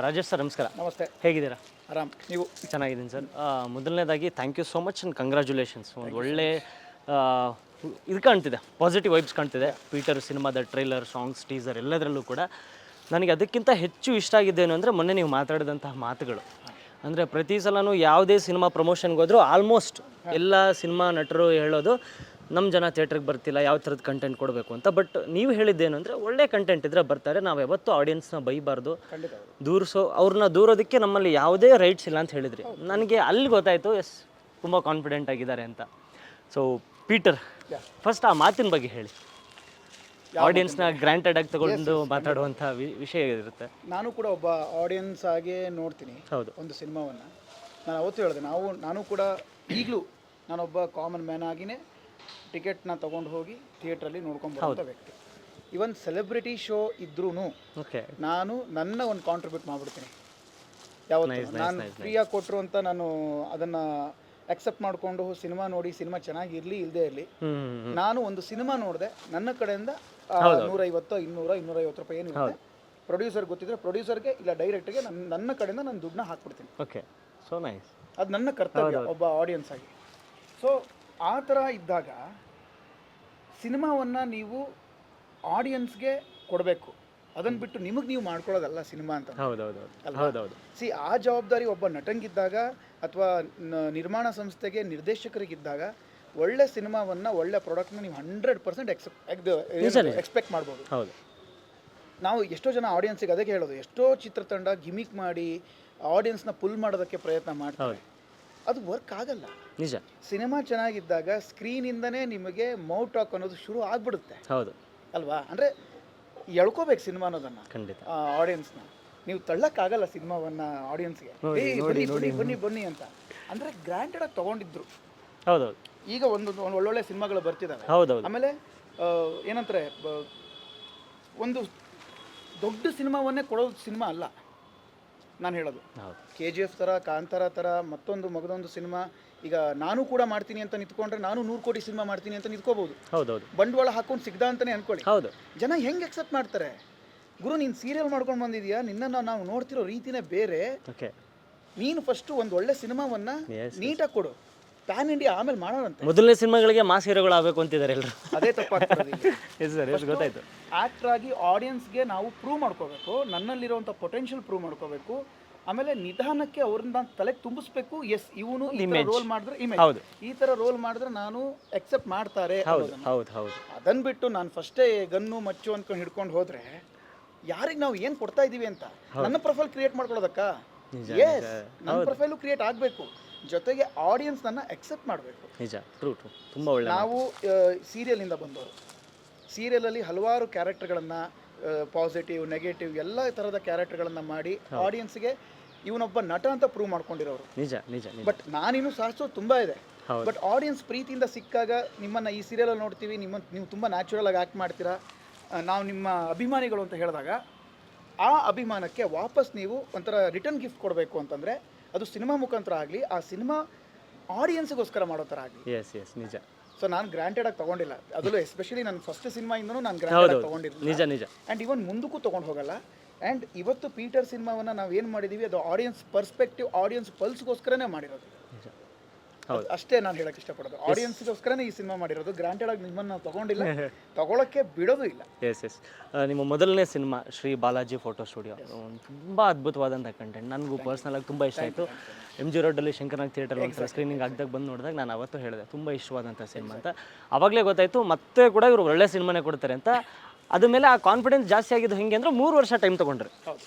Rajesh sir ನಮಸ್ಕಾರ. ನಮಸ್ತೆ. ಹೇಗಿದ್ದೀರಾ? ಆರಾಮ್, ನೀವು? ಚೆನ್ನಾಗಿದ್ದೀನಿ ಸರ್. ಮೊದಲನೇದಾಗಿ thank you so much and congratulations. ಒಂದು ಒಳ್ಳೆ ಇದು ಕಾಣ್ತಿದೆ, ಪಾಸಿಟಿವ್ ವೈಬ್ಸ್ ಕಾಣ್ತಿದೆ. ಪೀಟರ್ ಸಿನಿಮಾದ ಟ್ರೈಲರ್, ಸಾಂಗ್ಸ್, ಟೀಸರ್ ಎಲ್ಲದರಲ್ಲೂ ಕೂಡ ನನಗೆ ಅದಕ್ಕಿಂತ ಹೆಚ್ಚು ಇಷ್ಟ ಆಗಿದ್ದೇನು ಅಂದರೆ ಮೊನ್ನೆ ನೀವು ಮಾತಾಡಿದಂತಹ ಮಾತುಗಳು. ಅಂದರೆ ಪ್ರತಿ ಸಲನೂ ಯಾವುದೇ ಸಿನಿಮಾ ಪ್ರಮೋಷನ್ಗೆ ಹೋದರೂ ಆಲ್ಮೋಸ್ಟ್ ಎಲ್ಲ ಸಿನಿಮಾ ನಟರು ಹೇಳೋದು ನಮ್ಮ ಜನ ಥಿಯೇಟ್ರಿಗೆ ಬರ್ತಿಲ್ಲ, ಯಾವ ಥರದ ಕಂಟೆಂಟ್ ಕೊಡಬೇಕು ಅಂತ. ಬಟ್ ನೀವು ಹೇಳಿದ್ದೇನು ಅಂದರೆ ಒಳ್ಳೆ ಕಂಟೆಂಟ್ ಇದ್ದರೆ ಬರ್ತಾರೆ, ನಾವು ಯಾವತ್ತೂ ಆಡಿಯನ್ಸ್ನ ಬೈಬಾರ್ದು, ಅವ್ರನ್ನ ದೂರೋದಕ್ಕೆ ನಮ್ಮಲ್ಲಿ ಯಾವುದೇ ರೈಟ್ಸ್ ಇಲ್ಲ ಅಂತ ಹೇಳಿದ್ರಿ. ನನಗೆ ಅಲ್ಲಿ ಗೊತ್ತಾಯಿತು ಎಸ್ ತುಂಬ ಕಾನ್ಫಿಡೆಂಟ್ ಆಗಿದ್ದಾರೆ ಅಂತ. ಸೊ ಪೀಟರ್, ಫಸ್ಟ್ ಆ ಮಾತಿನ ಬಗ್ಗೆ ಹೇಳಿ. ಆಡಿಯನ್ಸ್ನ ಗ್ರಾಂಟೆಡ್ ಆಗಿ ತಗೊಂಡು ಮಾತಾಡುವಂಥ ವಿಷಯ ಇರುತ್ತೆ. ನಾನು ಕೂಡ ಒಬ್ಬ ಆಡಿಯನ್ಸ್ ಆಗಿ ನೋಡ್ತೀನಿ ಹೌದು ಒಂದು ಸಿನಿಮಾವನ್ನು. ನಾನು ಅವತ್ತು ಹೇಳಿದೆ, ನಾನು ಕೂಡ ಈಗಲೂ ನಾನೊಬ್ಬ ಕಾಮನ್ ಮ್ಯಾನ್ ಆಗಿನೇ ಟಿಕೆಟ್ನ ತೊಗೊಂಡು ಹೋಗಿ ಥಿಯೇಟ್ರಲ್ಲಿ ನೋಡ್ಕೊಂಡು ಬರುವಂಥ ವ್ಯಕ್ತಿ. ಇವನ್ ಸೆಲೆಬ್ರಿಟಿ ಶೋ ಇದ್ರೂ ನಾನು ನನ್ನ ಒಂದು ಕಾಂಟ್ರಿಬ್ಯೂಟ್ ಮಾಡಿಬಿಡ್ತೀನಿ. ಯಾವತ್ತು ನಾನು ಫ್ರೀಯಾಗಿ ಕೊಟ್ಟರು ಅಂತ ನಾನು ಅದನ್ನು ಅಕ್ಸೆಪ್ಟ್ ಮಾಡಿಕೊಂಡು ಸಿನಿಮಾ ನೋಡಿ ಸಿನಿಮಾ ಚೆನ್ನಾಗಿರಲಿ ಇಲ್ಲದೆ ಇರಲಿ, ನಾನು ಒಂದು ಸಿನಿಮಾ ನೋಡಿದೆ, ನನ್ನ ಕಡೆಯಿಂದ 150, 200, 250 ರೂಪಾಯಿ ಏನಿರುತ್ತೆ ಪ್ರೊಡ್ಯೂಸರ್ ಗೊತ್ತಿದ್ರೆ ಪ್ರೊಡ್ಯೂಸರ್ಗೆ ಇಲ್ಲ ಡೈರೆಕ್ಟ್ಗೆ ನನ್ನ ಕಡೆಯಿಂದ ನಾನು ದುಡ್ಡನ್ನ ಹಾಕ್ಬಿಡ್ತೀನಿ. Okay, so nice. ಅದು ನನ್ನ ಕರ್ತವ್ಯ ಒಬ್ಬ ಆಡಿಯನ್ಸ್ ಆಗಿ. ಸೊ ಆ ಥರ ಇದ್ದಾಗ ಸಿನಿಮಾವನ್ನು ನೀವು ಆಡಿಯನ್ಸ್ಗೆ ಕೊಡಬೇಕು, ಅದನ್ನು ಬಿಟ್ಟು ನಿಮಗೆ ನೀವು ಮಾಡ್ಕೊಳ್ಳೋದಲ್ಲ ಸಿನಿಮಾ ಅಂತ. ಹೌದೌದು. ಸಿ ಆ ಜವಾಬ್ದಾರಿ ಒಬ್ಬ ನಟಂಗಿದ್ದಾಗ ಅಥವಾ ನಿರ್ಮಾಣ ಸಂಸ್ಥೆಗೆ ನಿರ್ದೇಶಕರಿಗಿದ್ದಾಗ ಒಳ್ಳೆ ಸಿನಿಮಾವನ್ನು, ಒಳ್ಳೆ ಪ್ರಾಡಕ್ಟ್ನ ನೀವು 100% ಎಕ್ಸ್ಪೆಕ್ಟ್ ಮಾಡ್ಬೋದು. ಹೌದು. ನಾವು ಎಷ್ಟೋ ಜನ ಆಡಿಯನ್ಸಿಗೆ ಅದಕ್ಕೆ ಹೇಳೋದು, ಎಷ್ಟೋ ಚಿತ್ರತಂಡ ಗಿಮಿಕ್ ಮಾಡಿ ಆಡಿಯನ್ಸ್ನ ಪುಲ್ ಮಾಡೋದಕ್ಕೆ ಪ್ರಯತ್ನ ಮಾಡ್ತಾರೆ, ಅದು ವರ್ಕ್ ಆಗಲ್ಲ. ನಿಜ. ಸಿನಿಮಾ ಚೆನ್ನಾಗಿದ್ದಾಗ ಸ್ಕ್ರೀನಿಂದನೇ ನಿಮಗೆ ಮೌತ್ ಟಾಕ್ ಅನ್ನೋದು ಶುರು ಆಗ್ಬಿಡುತ್ತೆ. ಹೌದು ಅಲ್ವಾ? ಅಂದರೆ ಎಳ್ಕೋಬೇಕು ಸಿನಿಮಾ ಅನ್ನೋದನ್ನು. ಖಂಡಿತ. ಆಡಿಯನ್ಸ್ನ ನೀವು ತಳ್ಳಕ್ಕಾಗಲ್ಲ ಸಿನಿಮಾವನ್ನು ಆಡಿಯನ್ಸ್ಗೆ. ಬನ್ನಿ ಬನ್ನಿ ಅಂತ ಅಂದರೆ ಗ್ರಾಂಟೆಡ್ ಆಗಿ ತೊಗೊಂಡಿದ್ರು. ಹೌದೌದು. ಈಗ ಒಂದು ಒಳ್ಳೊಳ್ಳೆ ಸಿನಿಮಾಗಳು ಬರ್ತಿದ್ದಾವೆ. ಹೌದೌದು. ಆಮೇಲೆ ಏನಂತಾರೆ, ಒಂದು ದೊಡ್ಡ ಸಿನಿಮಾವನ್ನೇ ಕೊಡೋದು ಸಿನಿಮಾ ಅಲ್ಲ ನಾನು ಹೇಳೋದು. KGF ಥರ, ಕಾಂತಾರ ಥರ, ಮಗದೊಂದು ಸಿನಿಮಾ. ಈಗ ನಾನು ಕೂಡ ಮಾಡ್ತೀನಿ ಅಂತ ನಿಂತ್ಕೊಂಡ್ರೆ ನಾನು 100 ಕೋಟಿ ಸಿನಿಮಾ ಮಾಡ್ತೀನಿ ಅಂತ ನಿಂತ್ಕೋಬಹುದು. ಹೌದೌದು. ಬಂಡವಾಳ ಹಾಕೊಂಡು ಸಿಗ್ದ ಅಂತಾನೆ ಅನ್ಕೊಳ್ಳಿ. ಹೌದು. ಜನ ಹೆಂಗೆ ಅಕ್ಸೆಪ್ಟ್ ಮಾಡ್ತಾರೆ? ಗುರು, ನೀನು ಸೀರಿಯಲ್ ಮಾಡ್ಕೊಂಡು ಬಂದಿದ್ಯಾ, ನಿನ್ನನ್ನು ನಾವು ನೋಡ್ತಿರೋ ರೀತಿನೇ ಬೇರೆ. ನೀನು ಫಸ್ಟು ಒಂದು ಒಳ್ಳೆ ಸಿನಿಮಾವನ್ನು ನೀಟಾಗಿ ಕೊಡು, ಪ್ಯಾನ್ ಇಂಡಿಯಾ ಆಮೇಲೆ ಮಾಡೋಣಂತೆ. ಮೊದಲನೇ ಸಿನಿಮಾಗಳಿಗೆ ಮಾಸ್ ಹೀರೋಗಳು ಆಗಬೇಕು ಅಂತಿದ್ದಾರೆ ಎಲ್ಲರೂ. ಅದೇ ತಪ್ಪಾಗ್ತದೆ. ಗೊತ್ತಾಯ್ತು. ಆಕ್ಟರ್ ಆಗಿ ಆಡಿಯನ್ಸ್ಗೆ ನಾವು ಪ್ರೂವ್ ಮಾಡ್ಕೋಬೇಕು, ನನ್ನಲ್ಲಿರುವಂಥ ಪೊಟೆನ್ಷಿಯಲ್ ಪ್ರೂವ್ ಮಾಡ್ಕೋಬೇಕು. ಆಮೇಲೆ ನಿಧಾನಕ್ಕೆ ಅವ್ರನ್ನ ತಲೆಗೆ ತುಂಬಿಸ್ಬೇಕು. ಎಸ್, ಇವನು ರೋಲ್ ಮಾಡಿದ್ರೆ ಇಮೇಜ್, ಈ ಥರ ರೋಲ್ ಮಾಡಿದ್ರೆ ನಾನು ಎಕ್ಸೆಪ್ಟ್ ಮಾಡ್ತಾರೆ. ಅದನ್ನು ಬಿಟ್ಟು ನಾನು ಫಸ್ಟೇ ಗನ್ನು ಮಚ್ಚು ಅನ್ಕೊಂಡು ಹಿಡ್ಕೊಂಡು ಹೋದ್ರೆ ಯಾರಿಗೆ ನಾವು ಏನು ಕೊಡ್ತಾ ಇದ್ದೀವಿ ಅಂತ ನನ್ನ ಪ್ರೊಫೈಲ್ ಕ್ರಿಯೇಟ್ ಮಾಡ್ಕೊಳ್ಳೋದಕ್ಕ? ಎಸ್, ನನ್ನ ಪ್ರೊಫೈಲು ಕ್ರಿಯೇಟ್ ಆಗಬೇಕು, ಜೊತೆಗೆ ಆಡಿಯನ್ಸ್ ನನ್ನ ಎಕ್ಸೆಪ್ಟ್ ಮಾಡಬೇಕು. ನಿಜ, ಟ್ರೂ. ತುಂಬ ಒಳ್ಳೆ. ನಾವು ಸೀರಿಯಲಿಂದ ಬಂದವರು, ಸೀರಿಯಲಲ್ಲಿ ಹಲವಾರು ಕ್ಯಾರೆಕ್ಟರ್ಗಳನ್ನು, ಪಾಸಿಟಿವ್, ನೆಗೆಟಿವ್ ಎಲ್ಲ ಥರದ ಕ್ಯಾರೆಕ್ಟರ್ಗಳನ್ನು ಮಾಡಿ ಆಡಿಯನ್ಸ್ಗೆ ಇವನೊಬ್ಬ ನಟ ಅಂತ ಪ್ರೂವ್ ಮಾಡ್ಕೊಂಡಿರೋರು. ನಿಜ ನಿಜ. ಬಟ್ ನಾನಿನ್ನು ಸಾಧಿಸೋದು ತುಂಬ ಇದೆ. ಬಟ್ ಆಡಿಯನ್ಸ್ ಪ್ರೀತಿಯಿಂದ ಸಿಕ್ಕಾಗ ನಿಮ್ಮನ್ನು ಈ ಸೀರಿಯಲಲ್ಲಿ ನೋಡ್ತೀವಿ, ನೀವು ತುಂಬ ನ್ಯಾಚುರಲ್ ಆಗಿ ಆ್ಯಕ್ಟ್ ಮಾಡ್ತೀರಾ, ನಾವು ನಿಮ್ಮ ಅಭಿಮಾನಿಗಳು ಅಂತ ಹೇಳಿದಾಗ ಆ ಅಭಿಮಾನಕ್ಕೆ ವಾಪಸ್ ನೀವು ಒಂಥರ ರಿಟರ್ನ್ ಗಿಫ್ಟ್ ಕೊಡಬೇಕು ಅಂತಂದರೆ ಅದು ಸಿನಿಮಾ ಮುಖಾಂತರ ಆಗಲಿ, ಆ ಸಿನಿಮಾ ಆಡಿಯನ್ಸ್ಗೋಸ್ಕರ ಮಾಡೋ ಥರ ಆಗಲಿ. ಎಸ್ ನಿಜ. ಸೊ ನಾನು ಗ್ರಾಂಟೆಡ್ ಆಗಿ ತೊಗೊಂಡಿಲ್ಲ, ಅದರಲ್ಲೂ ಎಸ್ಪೆಷಲಿ ನನ್ನ ಫಸ್ಟ್ ಸಿನಿಮಾಯಿಂದನೂ ನಾನು ಗ್ರಾಂಟೆಡ್ ಆಗಿ ತೊಗೊಂಡಿಲ್ಲ. ನಿಜ ನಿಜ. ಆ್ಯಂಡ್ ಇವನ್ ಮುಂದಕ್ಕೂ ತೊಗೊಂಡು ಹೋಗಲ್ಲ. ಆ್ಯಂಡ್ ಇವತ್ತು ಪೀಟರ್ ಸಿನಿಮಾವನ್ನು ನಾವು ಏನು ಮಾಡಿದ್ದೀವಿ, ಅದು ಆಡಿಯನ್ಸ್ ಪರ್ಸ್ಪೆಕ್ಟಿವ್, ಆಡಿಯನ್ಸ್ ಪಲ್ಸ್ಗೋಸ್ಕರನೇ ಮಾಡಿರೋದು. ಅಷ್ಟೇ ನಾನು ಹೇಳಕ್ಕೆ ಇಷ್ಟಪಡೋದು. ಆಡಿಯನ್ಸ್ಗೋಸ್ಕರನೇ ಈ ಸಿನಿಮಾ ಮಾಡಿರೋದು. ಗ್ರಾಂಟೆಡ್ ಆಗಿ ನಿಮ್ಮನ್ನು ನಾವು ತೊಗೊಂಡಿಲ್ಲ, ತೊಗೊಳಕ್ಕೆ ಬಿಡೋದು ಇಲ್ಲ. ಎಸ್. ನಿಮ್ಮ ಮೊದಲನೇ cinema Shri Balaji photo studio ತುಂಬ ಅದ್ಭುತವಾದಂಥ ಕಂಟೆಂಟ್. ನನಗೂ ಪರ್ಸ್ನಲಾಗಿ ತುಂಬ ಇಷ್ಟ ಆಯಿತು. MG ರೋಡಲ್ಲಿ ಶಂಕರನಾಗ್ ಥಿಯೇಟರ್ ಒಂದ್ಸಲ ಸ್ಕ್ರೀನಿಂಗ್ ಆಗ್ದಾಗ ಬಂದು ನೋಡಿದಾಗ ನಾನು ಅವತ್ತು ಹೇಳಿದೆ ತುಂಬ ಇಷ್ಟವಾದಂಥ ಸಿನಿಮಾ ಅಂತ. ಆವಾಗಲೇ ಗೊತ್ತಾಯಿತು ಮತ್ತೆ ಕೂಡ ಇವರು ಒಳ್ಳೆ ಸಿನಿಮಾನೇ ಕೊಡ್ತಾರೆ ಅಂತ. ಅದ ಮೇಲೆ ಆ ಕಾನ್ಫಿಡೆನ್ಸ್ ಜಾಸ್ತಿ ಆಗಿದ್ದು ಹೆಂಗೆ ಅಂದರೆ 3 ವರ್ಷ ಟೈಮ್ ತೊಗೊಂಡ್ರೆ.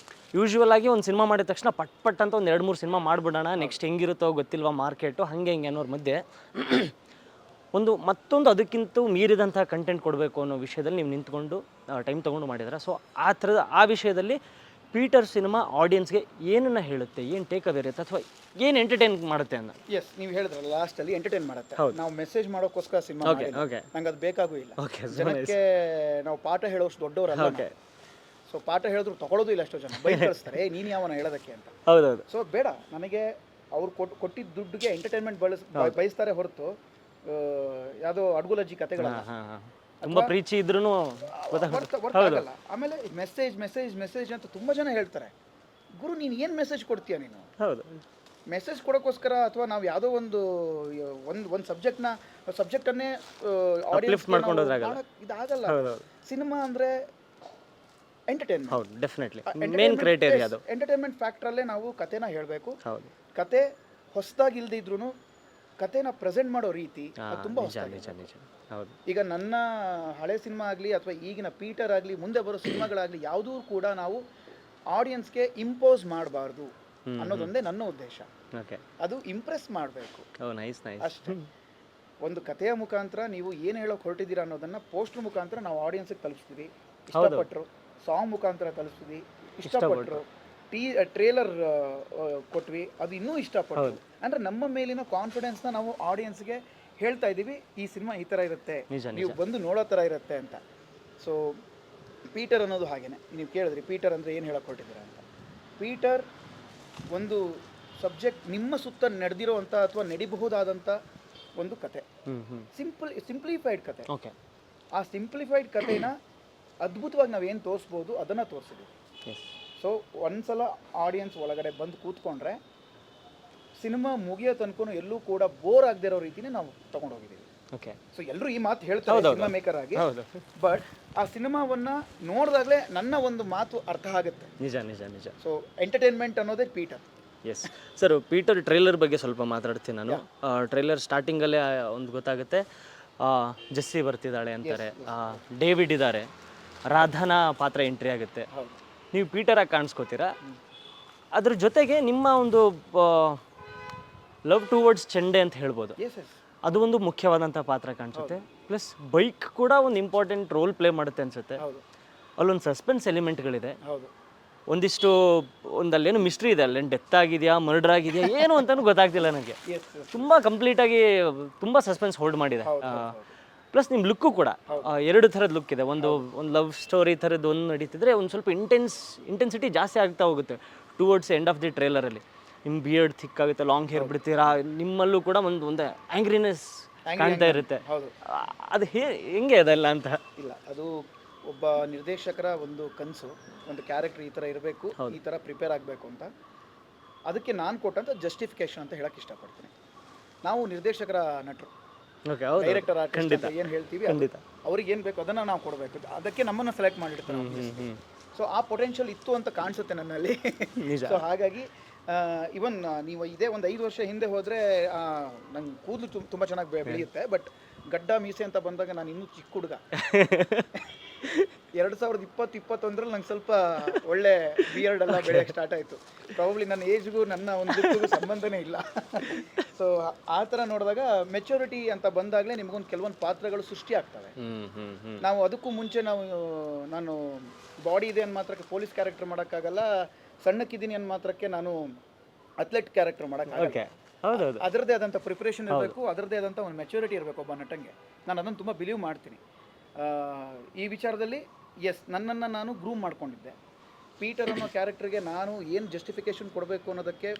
ಯೂಶ್ವಲ್ ಆಗಿ ಒಂದು ಸಿನಿಮಾ ಮಾಡಿದ ತಕ್ಷಣ ಪಟ್ ಅಂತ ಒಂದು 2-3 ಸಿನಿಮಾ ಮಾಡಿಬಿಡೋಣ, ನೆಕ್ಸ್ಟ್ ಹೆಂಗಿರುತ್ತೋ ಗೊತ್ತಿಲ್ವಾ ಮಾರ್ಕೆಟು, ಹಾಗೆ ಹಿಂಗೆ ಅನ್ನೋರ ಮಧ್ಯೆ ಮತ್ತೊಂದು ಅದಕ್ಕಿಂತ ಮೀರಿದಂಥ ಕಂಟೆಂಟ್ ಕೊಡಬೇಕು ಅನ್ನೋ ವಿಷಯದಲ್ಲಿ ನೀವು ನಿಂತ್ಕೊಂಡು ಟೈಮ್ ತೊಗೊಂಡು ಮಾಡಿದ್ರೆ. ಸೊ ಆ ಥರದ ಆ ವಿಷಯದಲ್ಲಿ ಪೀಟರ್ ಸಿನಿಮಾ ಆಡಿಯನ್ಸ್ಗೆ ಏನನ್ನ ಹೇಳುತ್ತೆ, ಏನು ಟೇಕ್ ಅವೇ ಇರುತ್ತೆ, ಅಥವಾ ಏನು ಎಂಟರ್ಟೈನ್ ಮಾಡುತ್ತೆ ಅಂತ? ಎಸ್, ನೀವು ಹೇಳಿದ್ರಲ್ಲ ಲಾಸ್ಟಲ್ಲಿ ಎಂಟರ್ಟೈನ್ ಮಾಡುತ್ತೆ. ನಾವು ಮೆಸೇಜ್ ಮಾಡೋಕ್ಕೋಸ್ಕರ ಸಿನಿಮಾ, ನಂಗೆ ಅದು ಬೇಕಾಗೂ ಇಲ್ಲ. ಜನಕ್ಕೆ ನಾವು ಪಾಠ ಹೇಳೋಷ್ಟು ದೊಡ್ಡವರಲ್ಲ. ಸೊ ಪಾಠ ಹೇಳಿದ್ರು ತಗೊಳ್ಳೋದು ಇಲ್ಲ. ಎಷ್ಟೋ ಜನ ಬೈ ಕಳಿಸ್ತಾರೆ, ನೀನು ಯಾವನ ಹೇಳೋದಕ್ಕೆ ಅಂತ. ಹೌದೌದು. ಸೊ ಬೇಡ, ನನಗೆ ಅವ್ರು ಕೊಟ್ಟಿದ್ದ ದುಡ್ಡಿಗೆ ಎಂಟರ್ಟೈನ್ಮೆಂಟ್ ಬಯಸ್ತಾರೆ ಹೊರತು ಯಾವುದೋ ಅಡ್ಗುಲಜ್ಜಿ ಕತೆಗಳಲ್ಲ. ತುಂಬ ಪ್ರೀತಿ ಇದ್ರೂ ಆಗಲ್ಲ. ಆಮೇಲೆ ಮೆಸೇಜ್ ಮೆಸೇಜ್ ಮೆಸೇಜ್ ಅಂತ ತುಂಬ ಜನ ಹೇಳ್ತಾರೆ. ಗುರು ನೀನು ಏನು ಮೆಸೇಜ್ ಕೊಡ್ತೀಯ ನೀನು? ಹೌದು. ಮೆಸೇಜ್ ಕೊಡೋಕ್ಕೋಸ್ಕರ ಅಥವಾ ನಾವು ಯಾವುದೋ ಒಂದು ಸಬ್ಜೆಕ್ಟನ್ನೇ ಲಿಫ್ಟ್ ಮಾಡ್ಕೊಂಡು ಹೋದ್ರಾಗಲ್ಲ. ಇದಾಗಲ್ಲ. ಸಿನಿಮಾ ಅಂದರೆ ಎಂಟರ್ಟೈನ್ಮೆಂಟ್. ಹೌದು, ಡೆಫಿನೆಟ್ಲಿ ಮೇನ್ ಕ್ರೈಟೇರಿಯಾ ಅದು. ಎಂಟರ್ಟೈನ್ಮೆಂಟ್ ಫ್ಯಾಕ್ಟ್ರಲ್ಲೇ ನಾವು ಕತೆನ ಹೇಳಬೇಕು. ಹೌದು, ಕತೆ ಹೊಸದಾಗಿ ಇಲ್ದಿದ್ರು ಕತೆನ ಪ್ರೆಸೆಂಟ್ ಮಾಡೋ ರೀತಿ ಅದು ತುಂಬ ನಿಜ ನಿಜ ನಿಜ. ಹೌದು. ಈಗ ನನ್ನ ಹಳೆ ಸಿನಿಮಾ ಆಗಲಿ ಅಥವಾ ಈಗಿನ ಪೀಟರ್ ಆಗಲಿ ಮುಂದೆ ಬರೋ ಸಿನಿಮಾಗಳಾಗಲಿ ಯಾವುದೂ ಕೂಡ ನಾವು ಆಡಿಯನ್ಸ್ಗೆ ಇಂಪೋಸ್ ಮಾಡಬಾರ್ದು ಅನ್ನೋದೊಂದೇ ನನ್ನ ಉದ್ದೇಶ. ಓಕೆ, ಅದು ಇಂಪ್ರೆಸ್ ಮಾಡಬೇಕು. ಓ ನೈಸ್ ನೈಸ್. ಅಷ್ಟೇ. ಒಂದು ಕಥೆಯ ಮುಖಾಂತರ ನೀವು ಏನು ಹೇಳೋಕೆ ಹೊರಟಿದ್ದೀರಾ ಅನ್ನೋದನ್ನು ಪೋಸ್ಟರ್ ಮುಖಾಂತರ ನಾವು ಆಡಿಯನ್ಸ್ಗೆ ತಲುಪಿಸ್ತೀವಿ. ಇಷ್ಟಪಟ್ಟರು ಸಾಂಗ್ ಮುಖಾಂತರ ತಲುಪಿಸ್ತೀವಿ, ಇಷ್ಟಪಟ್ಟರು ಟ್ರೇಲರ್ ಕೊಟ್ವಿ, ಅದು ಇನ್ನೂ ಇಷ್ಟಪಟ್ಟರು. ಅಂದರೆ ನಮ್ಮ ಮೇಲಿನ ಕಾನ್ಫಿಡೆನ್ಸ್ನ ನಾವು ಆಡಿಯನ್ಸ್ಗೆ ಹೇಳ್ತಾ ಇದ್ದೀವಿ, ಈ ಸಿನಿಮಾ ಈ ಥರ ಇರುತ್ತೆ, ನೀವು ಬಂದು ನೋಡೋ ಥರ ಇರುತ್ತೆ ಅಂತ. ಸೊ ಪೀಟರ್ ಅನ್ನೋದು ಹಾಗೇನೆ. ನೀವು ಕೇಳಿದ್ರಿ ಪೀಟರ್ ಅಂದರೆ ಏನು ಹೇಳಕ್ಕೆ ಹೊರಟಿದ್ದೀರಾ ಅಂತ. ಪೀಟರ್ ಒಂದು ಸಬ್ಜೆಕ್ಟ್ ನಿಮ್ಮ ಸುತ್ತ ನಡೆದಿರೋ ಅಂಥ ಅಥವಾ ನಡಿಬಹುದಾದಂಥ ಒಂದು ಕತೆ, ಸಿಂಪ್ಲಿಫೈಡ್ ಕತೆ. ಓಕೆ, ಆ ಸಿಂಪ್ಲಿಫೈಡ್ ಕಥೆನ ಅದ್ಭುತವಾಗಿ ನಾವೇನು ತೋರಿಸ್ಬೋದು ಅದನ್ನು ತೋರಿಸಿದ್ದೀವಿ. ಸೊ ಒಂದ್ಸಲ ಆಡಿಯನ್ಸ್ ಒಳಗಡೆ ಬಂದು ಕೂತ್ಕೊಂಡ್ರೆ ಸಿನಿಮಾ ಮುಗಿಯೋ ತನಕ ಎಲ್ಲೂ ಕೂಡ ಬೋರ್ ಆಗದೆ ಇರೋ ರೀತಿನೇ ನಾವು ತೊಗೊಂಡೋಗಿದ್ದೀವಿ. ಓಕೆ. ಸೊ ಎಲ್ಲರೂ ಈ ಮಾತು ಹೇಳ್ತಾರೆ ಸಿನಿಮಾ ಮೇಕರ್ ಆಗಿ, ಬಟ್ ಆ ಸಿನಿಮಾವನ್ನು ನೋಡಿದಾಗಲೇ ನನ್ನ ಒಂದು ಮಾತು ಅರ್ಥ ಆಗುತ್ತೆ. ನಿಜ ನಿಜ ನಿಜ. ಸೊ ಎಂಟರ್ಟೈನ್ಮೆಂಟ್ ಅನ್ನೋದೇ Peter. Yes sir, Peter trailer ಬಗ್ಗೆ ಸ್ವಲ್ಪ ಮಾತಾಡ್ತೀನಿ ನಾನು. ಟ್ರೈಲರ್ ಸ್ಟಾರ್ಟಿಂಗಲ್ಲೇ ಒಂದು ಗೊತ್ತಾಗುತ್ತೆ, ಜೆಸ್ಸಿ ಬರ್ತಿದ್ದಾಳೆ ಅಂತಾರೆ, ಡೇವಿಡ್ ಇದ್ದಾರೆ, ರಾಧಾನಾ ಪಾತ್ರ ಎಂಟ್ರಿ ಆಗುತ್ತೆ, ನೀವು ಪೀಟರಾಗಿ ಕಾಣಿಸ್ಕೋತೀರಾ. ಅದ್ರ ಜೊತೆಗೆ ನಿಮ್ಮ ಒಂದು ಲವ್ ಟುವರ್ಡ್ಸ್ ಚೆಂಡೆ ಅಂತ ಹೇಳ್ಬೋದು, ಅದು ಒಂದು ಮುಖ್ಯವಾದಂಥ ಪಾತ್ರ ಕಾಣಿಸುತ್ತೆ. ಪ್ಲಸ್ ಬೈಕ್ ಕೂಡ ಒಂದು ಇಂಪಾರ್ಟೆಂಟ್ ರೋಲ್ ಪ್ಲೇ ಮಾಡುತ್ತೆ ಅನಿಸುತ್ತೆ. ಅಲ್ಲೊಂದು ಸಸ್ಪೆನ್ಸ್ ಎಲಿಮೆಂಟ್ಗಳಿದೆ, ಒಂದಿಷ್ಟು ಅಲ್ಲೇನು ಮಿಸ್ಟ್ರಿ ಇದೆ, ಅಲ್ಲೇನು ಡೆತ್ ಆಗಿದೆಯಾ ಮರ್ಡರ್ ಆಗಿದೆಯಾ ಏನು ಅಂತಲೂ ಗೊತ್ತಾಗ್ತಿಲ್ಲ ನನಗೆ. ತುಂಬ ಕಂಪ್ಲೀಟಾಗಿ ತುಂಬ ಸಸ್ಪೆನ್ಸ್ ಹೋಲ್ಡ್ ಮಾಡಿದೆ. ಪ್ಲಸ್ ನಿಮ್ಮ ಲುಕ್ಕು ಕೂಡ ಎರಡು ಥರದ ಲುಕ್ ಇದೆ. ಒಂದು ಲವ್ ಸ್ಟೋರಿ ಥರದ್ದು ಒಂದು ನಡೀತಿದ್ರೆ ಒಂದು ಸ್ವಲ್ಪ ಇಂಟೆನ್ಸಿಟಿ ಜಾಸ್ತಿ ಆಗ್ತಾ ಹೋಗುತ್ತೆ ಟುವರ್ಡ್ಸ್ ಎಂಡ್ ಆಫ್ ದಿ ಟ್ರೇಲರಲ್ಲಿ. ನಿಮ್ಮ ಬಿಯರ್ಡ್ ಥಿಕ್ ಆಗುತ್ತೆ, ಲಾಂಗ್ ಹೇರ್ ಬಿಡ್ತೀರಾ, ನಿಮ್ಮಲ್ಲೂ ಕೂಡ ಒಂದು ಆ್ಯಂಗ್ರಿನೆಸ್ ಕಾಣ್ತಾ ಇರುತ್ತೆ. ಅದು ಹೆಂಗೆ ಅದೆಲ್ಲ ಅಂತ ಇಲ್ಲ, ಅದು ಒಬ್ಬ ನಿರ್ದೇಶಕರ ಒಂದು ಕನಸು, ಒಂದು ಕ್ಯಾರೆಕ್ಟರ್ ಈ ಥರ ಇರಬೇಕು, ಈ ಥರ ಪ್ರಿಪೇರ್ ಆಗಬೇಕು ಅಂತ. ಅದಕ್ಕೆ ನಾನು ಕೊಟ್ಟಂಥ ಜಸ್ಟಿಫಿಕೇಶನ್ ಅಂತ ಹೇಳಕ್ಕೆ ಇಷ್ಟಪಡ್ತೀನಿ. ನಾವು ನಿರ್ದೇಶಕರ ನಟರು, ಡೈರೆಕ್ಟರ್ ಆರ್ಟಿಸ್ಟ್ ಏನು ಹೇಳ್ತೀವಿ, ಅವ್ರಿಗೆ ಏನು ಬೇಕು ಅದನ್ನು ನಾವು ಕೊಡಬೇಕು. ಅದಕ್ಕೆ ನಮ್ಮನ್ನು ಸೆಲೆಕ್ಟ್ ಮಾಡಿರ್ತಾರೆ. ಸೊ ಆ ಪೊಟೆನ್ಷಿಯಲ್ ಇತ್ತು ಅಂತ ಕಾಣಿಸುತ್ತೆ ನನ್ನಲ್ಲಿ. ಸೊ ಹಾಗಾಗಿ ಇವನ್ ನೀವು ಇದೇ ಒಂದು 5 ವರ್ಷ ಹಿಂದೆ ಹೋದರೆ ನಂಗೆ ಕೂದಲು ತುಂಬ ಚೆನ್ನಾಗಿ ಬೆಳೆಯುತ್ತೆ, ಬಟ್ ಗಡ್ಡ ಮೀಸೆ ಅಂತ ಬಂದಾಗ ನಾನು ಇನ್ನೂ ಚಿಕ್ಕ ಹುಡುಗ. 2020-21ರಲ್ಲಿ ನಂಗೆ ಸ್ವಲ್ಪ ಒಳ್ಳೆ ಬಿಯರ್ಡ್ ಎಲ್ಲ ಬೆಳೆಯೋಕ್ಕೆ ಸ್ಟಾರ್ಟ್ ಆಯಿತು. ಪ್ರಾಬಬ್ಲಿ ನನ್ನ ಏಜ್ಗೂ ನನ್ನ ಒಂದು ಲುಕ್ಗೂ ಸಂಬಂಧನೇ ಇಲ್ಲ. ಸೊ ಆ ಥರ ನೋಡಿದಾಗ ಮೆಚುರಿಟಿ ಅಂತ ಬಂದಾಗಲೇ ನಿಮಗೊಂದು ಕೆಲವೊಂದು ಪಾತ್ರಗಳು ಸೃಷ್ಟಿ ಆಗ್ತವೆ. ನಾವು ಅದಕ್ಕೂ ಮುಂಚೆ ನಾನು ಬಾಡಿ ಇದೆ ಅನ್ನೋ ಮಾತ್ರಕ್ಕೆ ಪೊಲೀಸ್ ಕ್ಯಾರೆಕ್ಟರ್ ಮಾಡೋಕ್ಕಾಗಲ್ಲ, ಸಣ್ಣಕ್ಕಿದ್ದೀನಿ ಅನ್ನೋ ಮಾತ್ರಕ್ಕೆ ನಾನು ಅಥ್ಲೆಟ್ ಕ್ಯಾರೆಕ್ಟರ್ ಮಾಡೋಕ್ಕಾಗಲ್ಲ. ಅದರದ್ದೇ ಆದಂಥ ಪ್ರಿಪ್ರೇಷನ್ ಇರಬೇಕು, ಅದರದ್ದೇ ಆದಂಥ ಒಂದು ಮೆಚುರಿಟಿ ಇರಬೇಕು ಒಬ್ಬ ನಟಂಗೆ. ನಾನು ಅದನ್ನು ತುಂಬ ಬಿಲೀವ್ ಮಾಡ್ತೀನಿ. ಈ ವಿಚಾರದಲ್ಲಿ ನನ್ನನ್ನು ನಾನು ಗ್ರೂಮ್ ಮಾಡ್ಕೊಂಡಿದ್ದೆ. ಪೀಟರ್ ಅನ್ನೋ ಕ್ಯಾರೆಕ್ಟರ್ಗೆ ನಾನು ಏನು ಜಸ್ಟಿಫಿಕೇಶನ್ ಕೊಡಬೇಕು ಅನ್ನೋದಕ್ಕೆ